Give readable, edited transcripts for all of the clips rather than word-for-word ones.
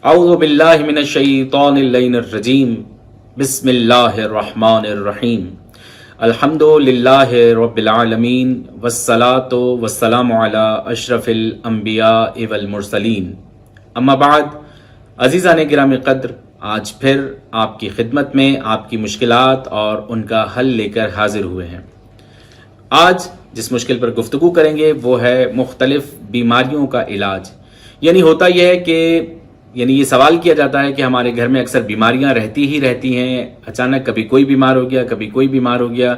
اعوذ باللہ من الشیطان اللعین الرجیم بسم اللہ الرحمن الرحیم الحمد للہ رب العالمین والصلاة والسلام علی اشرف الانبیاء والمرسلین اما بعد، عزیزان گرامی قدر، آج پھر آپ کی خدمت میں آپ کی مشکلات اور ان کا حل لے کر حاضر ہوئے ہیں۔ آج جس مشکل پر گفتگو کریں گے وہ ہے مختلف بیماریوں کا علاج۔ ہوتا یہ ہے کہ یہ سوال کیا جاتا ہے کہ ہمارے گھر میں اکثر بیماریاں رہتی ہی رہتی ہیں، اچانک کبھی کوئی بیمار ہو گیا، کبھی کوئی بیمار ہو گیا،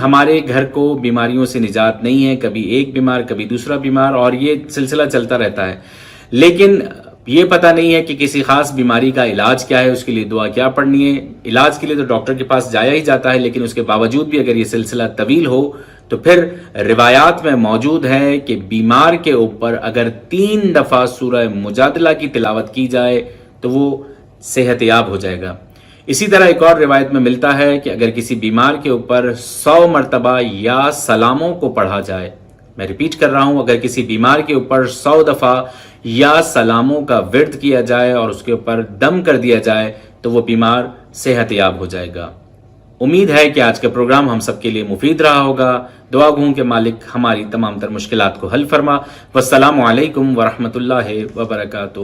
ہمارے گھر کو بیماریوں سے نجات نہیں ہے، کبھی ایک بیمار کبھی دوسرا بیمار، اور یہ سلسلہ چلتا رہتا ہے۔ لیکن یہ پتہ نہیں ہے کہ کسی خاص بیماری کا علاج کیا ہے، اس کے لیے دعا کیا پڑھنی ہے۔ علاج کے لیے تو ڈاکٹر کے پاس جایا ہی جاتا ہے، لیکن اس کے باوجود بھی اگر یہ سلسلہ طویل ہو تو پھر روایات میں موجود ہے کہ بیمار کے اوپر اگر 3 دفعہ سورہ مجادلہ کی تلاوت کی جائے تو وہ صحت یاب ہو جائے گا۔ اسی طرح ایک اور روایت میں ملتا ہے کہ اگر کسی بیمار کے اوپر 100 مرتبہ یا سلاموں کو پڑھا جائے، میں ریپیٹ کر رہا ہوں، اگر کسی بیمار کے اوپر 100 دفعہ یا سلاموں کا ورد کیا جائے اور اس کے اوپر دم کر دیا جائے تو وہ بیمار صحت یاب ہو جائے گا۔ امید ہے کہ آج کا پروگرام ہم سب کے لیے مفید رہا ہوگا۔ دعا گوں کہ مالک ہماری تمام تر مشکلات کو حل فرما۔ والسلام علیکم ورحمۃ اللہ وبرکاتہ۔